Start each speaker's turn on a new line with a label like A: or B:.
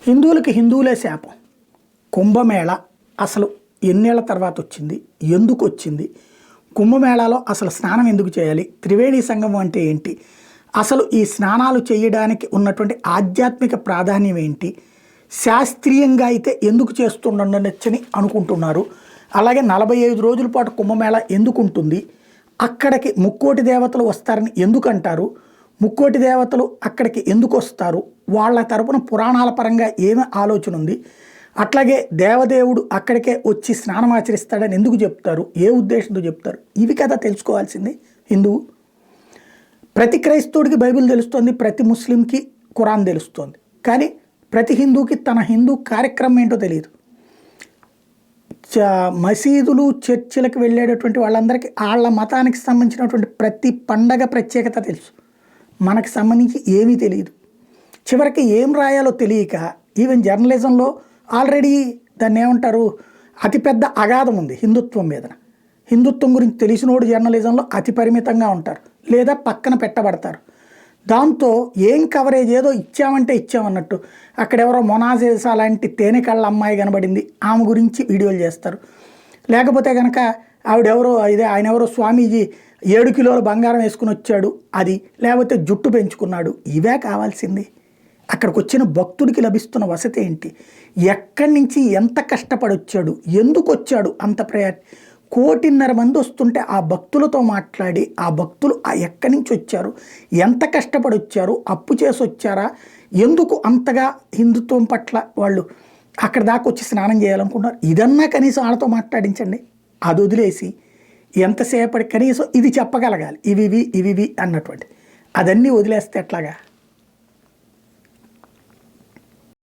A: హిందువులకి హిందువులే శాపం. కుంభమేళ అసలు ఎన్నేళ్ల తర్వాత వచ్చింది, ఎందుకు వచ్చింది, కుంభమేళాలో అసలు స్నానం ఎందుకు చేయాలి, త్రివేణి సంగమం అంటే ఏంటి, అసలు ఈ స్నానాలు చేయడానికి ఉన్నటువంటి ఆధ్యాత్మిక ప్రాధాన్యం ఏంటి, శాస్త్రీయంగా అయితే ఎందుకు చేస్తుండొచ్చని అనుకుంటున్నారు. అలాగే 45 రోజుల పాటు కుంభమేళ ఎందుకు ఉంటుంది, అక్కడికి ముక్కోటి దేవతలు వస్తారని ఎందుకు అంటారు, ముక్కోటి దేవతలు అక్కడికి ఎందుకు వస్తారు, వాళ్ళ తరపున పురాణాల పరంగా ఏమి ఆలోచన ఉంది, అట్లాగే దేవదేవుడు అక్కడికే వచ్చి స్నానం ఆచరిస్తాడని ఎందుకు చెప్తారు, ఏ ఉద్దేశంతో చెప్తారు, ఇవి కదా తెలుసుకోవాల్సింది హిందువు. ప్రతి క్రైస్తవుడికి బైబిల్ తెలుస్తుంది, ప్రతి ముస్లింకి ఖురాన్ తెలుస్తుంది, కానీ ప్రతి హిందూకి తన హిందూ కార్యక్రమం ఏంటో తెలియదు. మసీదులు చర్చిలకు వెళ్ళేటటువంటి వాళ్ళందరికీ వాళ్ళ మతానికి సంబంధించినటువంటి ప్రతి పండగ ప్రత్యేకత తెలుసు, మనకు సంబంధించి ఏమీ తెలియదు. చివరికి ఏం రాయాలో తెలియక ఈవెన్ జర్నలిజంలో ఆల్రెడీ దాన్ని ఏమంటారు, అతిపెద్ద అగాధం ఉంది హిందుత్వం మీద. హిందుత్వం గురించి తెలిసినోడు జర్నలిజంలో అతి పరిమితంగా ఉంటారు, లేదా పక్కన పెట్టబడతారు. దాంతో ఏం కవరేజ్, ఏదో ఇచ్చామంటే ఇచ్చామన్నట్టు. అక్కడెవరో మొనాజేసా లాంటి తేనెకళ్ళ అమ్మాయి కనబడింది, ఆమె గురించి వీడియోలు చేస్తారు. లేకపోతే కనుక ఆవిడెవరో ఆయన ఎవరో స్వామీజీ 7 కిలోల బంగారం వేసుకుని వచ్చాడు అది, లేకపోతే జుట్టు పెంచుకున్నాడు, ఇవే కావాల్సింది. అక్కడికి వచ్చిన భక్తుడికి లభిస్తున్న వసతి ఏంటి, ఎక్కడి నుంచి ఎంత కష్టపడి వచ్చాడు, ఎందుకు వచ్చాడు, అంత 1.5 కోటి మంది వస్తుంటే ఆ భక్తులతో మాట్లాడి, ఆ భక్తులు ఎక్కడి నుంచి వచ్చారు, ఎంత కష్టపడి వచ్చారు, అప్పు చేసి వచ్చారా, ఎందుకు అంతగా హిందుత్వం పట్ల వాళ్ళు అక్కడ దాకా వచ్చి స్నానం చేయాలనుకుంటున్నారు, ఇదన్నా కనీసం వాళ్ళతో మాట్లాడించండి. అది వదిలేసి ఎంతసేపటి కనీసం ఇది చెప్పగలగాలి, ఇవి అన్నటువంటి అదన్నీ వదిలేస్తే ఎట్లాగా.